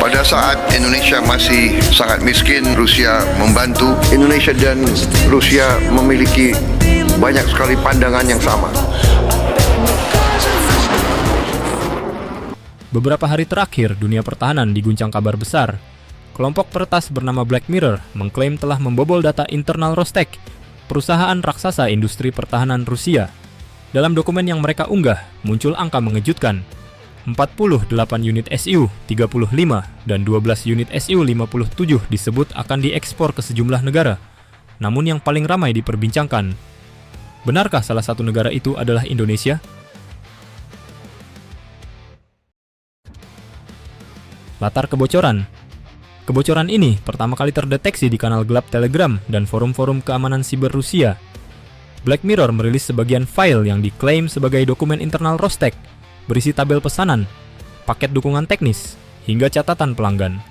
Pada saat Indonesia masih sangat miskin, Rusia membantu. Indonesia dan Rusia memiliki banyak sekali pandangan yang sama. Beberapa hari terakhir, dunia pertahanan diguncang kabar besar. Kelompok peretas bernama Black Mirror mengklaim telah membobol data internal Rostec, perusahaan raksasa industri pertahanan Rusia. Dalam dokumen yang mereka unggah, muncul angka mengejutkan. 48 unit Su, 35, dan 12 unit Su-57 disebut akan diekspor ke sejumlah negara. Namun yang paling ramai diperbincangkan, benarkah salah satu negara itu adalah Indonesia? Latar kebocoran. Kebocoran ini pertama kali terdeteksi di kanal gelap Telegram dan forum-forum keamanan siber Rusia. Black Mirror merilis sebagian file yang diklaim sebagai dokumen internal Rostec, berisi tabel pesanan, paket dukungan teknis, hingga catatan pelanggan.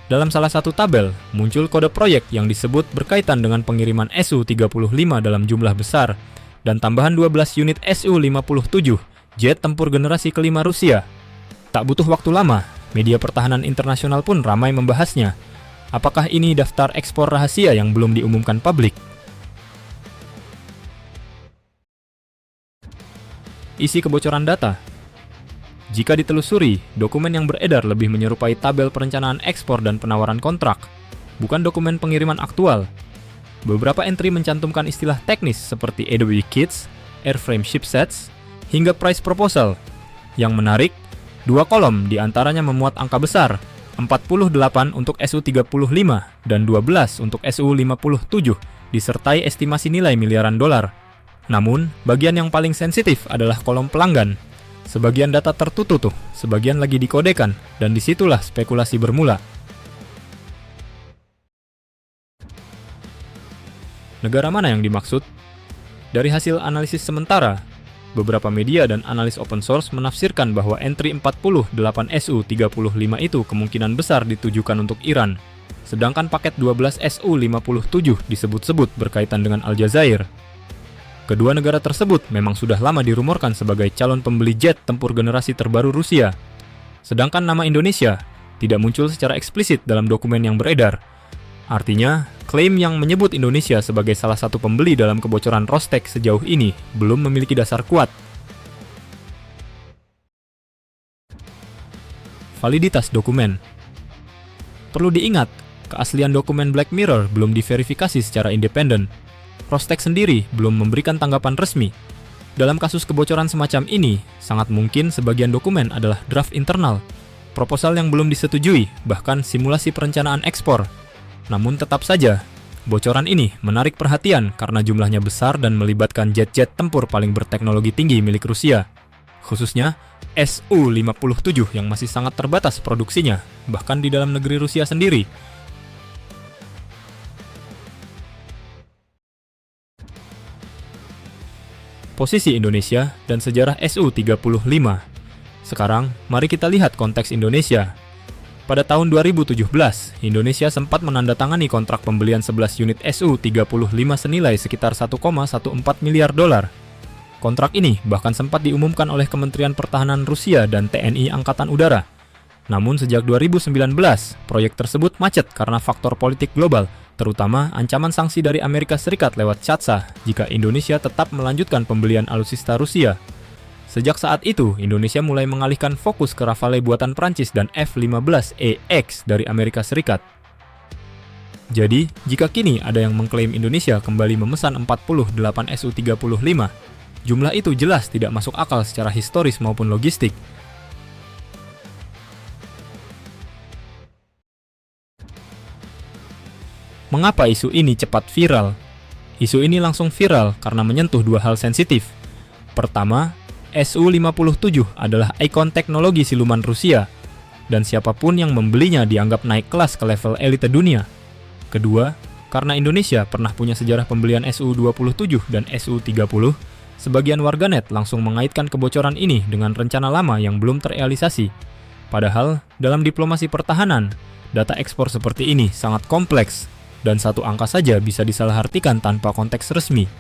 Dalam salah satu tabel, muncul kode proyek yang disebut berkaitan dengan pengiriman Su-35 dalam jumlah besar, dan tambahan 12 unit Su-57, jet tempur generasi kelima Rusia. Tak butuh waktu lama, media pertahanan internasional pun ramai membahasnya. Apakah ini daftar ekspor rahasia yang belum diumumkan publik? Isi kebocoran data. Jika ditelusuri, dokumen yang beredar lebih menyerupai tabel perencanaan ekspor dan penawaran kontrak, bukan dokumen pengiriman aktual. Beberapa entry mencantumkan istilah teknis seperti AWE Kits, Airframe Shipsets, hingga Price Proposal. Yang menarik, dua kolom diantaranya memuat angka besar, 48 untuk Su-35 dan 12 untuk Su-57, disertai estimasi nilai miliaran dolar. Namun, bagian yang paling sensitif adalah kolom pelanggan. Sebagian data tertutup, sebagian lagi dikodekan, dan disitulah spekulasi bermula. Negara mana yang dimaksud? Dari hasil analisis sementara, beberapa media dan analis open source menafsirkan bahwa entry 48 Su-35 itu kemungkinan besar ditujukan untuk Iran, sedangkan paket 12 Su-57 disebut-sebut berkaitan dengan Aljazair. Kedua negara tersebut memang sudah lama dirumorkan sebagai calon pembeli jet tempur generasi terbaru Rusia. Sedangkan nama Indonesia tidak muncul secara eksplisit dalam dokumen yang beredar. Artinya, klaim yang menyebut Indonesia sebagai salah satu pembeli dalam kebocoran Rostec sejauh ini belum memiliki dasar kuat. Validitas dokumen. Perlu diingat, keaslian dokumen Black Mirror belum diverifikasi secara independen. Rostec sendiri belum memberikan tanggapan resmi. Dalam kasus kebocoran semacam ini, sangat mungkin sebagian dokumen adalah draft internal, proposal yang belum disetujui, bahkan simulasi perencanaan ekspor. Namun tetap saja, bocoran ini menarik perhatian karena jumlahnya besar dan melibatkan jet-jet tempur paling berteknologi tinggi milik Rusia. Khususnya Su-57 yang masih sangat terbatas produksinya, bahkan di dalam negeri Rusia sendiri. Posisi Indonesia dan sejarah Su-35. Sekarang, mari kita lihat konteks Indonesia. Pada tahun 2017, Indonesia sempat menandatangani kontrak pembelian 11 unit Su-35 senilai sekitar 1,14 miliar dolar. Kontrak ini bahkan sempat diumumkan oleh Kementerian Pertahanan Rusia dan TNI Angkatan Udara. Namun sejak 2019, proyek tersebut macet karena faktor politik global, terutama ancaman sanksi dari Amerika Serikat lewat CATSA jika Indonesia tetap melanjutkan pembelian alutsista Rusia. Sejak saat itu, Indonesia mulai mengalihkan fokus ke Rafale buatan Prancis dan F-15EX dari Amerika Serikat. Jadi, jika kini ada yang mengklaim Indonesia kembali memesan 48 Su-35, jumlah itu jelas tidak masuk akal secara historis maupun logistik. Mengapa isu ini cepat viral? Isu ini langsung viral karena menyentuh dua hal sensitif. Pertama, Su-57 adalah ikon teknologi siluman Rusia, dan siapapun yang membelinya dianggap naik kelas ke level elite dunia. Kedua, karena Indonesia pernah punya sejarah pembelian Su-27 dan Su-30, sebagian warganet langsung mengaitkan kebocoran ini dengan rencana lama yang belum terrealisasi. Padahal, dalam diplomasi pertahanan, data ekspor seperti ini sangat kompleks, dan satu angka saja bisa disalahartikan tanpa konteks resmi.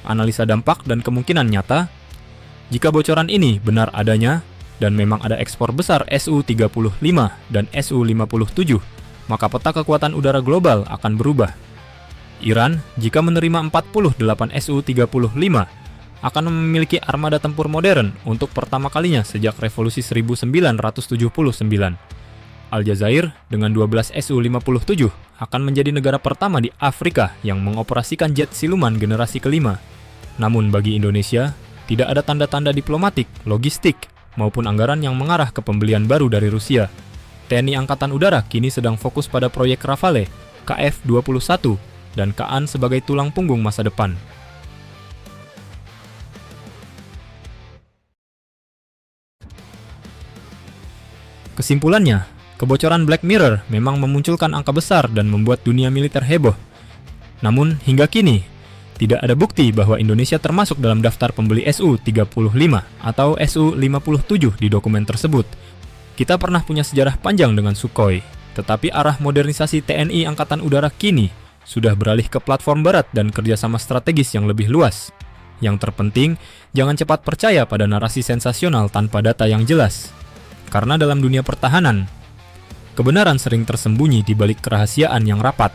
Analisa dampak dan kemungkinan nyata. Jika bocoran ini benar adanya, dan memang ada ekspor besar Su-35 dan Su-57, maka peta kekuatan udara global akan berubah. Iran, jika menerima 48 Su-35, akan memiliki armada tempur modern untuk pertama kalinya sejak revolusi 1979. Aljazair dengan 12 Su-57 akan menjadi negara pertama di Afrika yang mengoperasikan jet siluman generasi kelima. Namun bagi Indonesia, tidak ada tanda-tanda diplomatik, logistik, maupun anggaran yang mengarah ke pembelian baru dari Rusia. TNI Angkatan Udara kini sedang fokus pada proyek Rafale, KF-21, dan KAAN sebagai tulang punggung masa depan. Kesimpulannya, kebocoran Black Mirror memang memunculkan angka besar dan membuat dunia militer heboh. Namun, hingga kini, tidak ada bukti bahwa Indonesia termasuk dalam daftar pembeli Su-35 atau Su-57 di dokumen tersebut. Kita pernah punya sejarah panjang dengan Sukhoi, tetapi arah modernisasi TNI Angkatan Udara kini sudah beralih ke platform barat dan kerjasama strategis yang lebih luas. Yang terpenting, jangan cepat percaya pada narasi sensasional tanpa data yang jelas. Karena dalam dunia pertahanan, kebenaran sering tersembunyi di balik kerahasiaan yang rapat.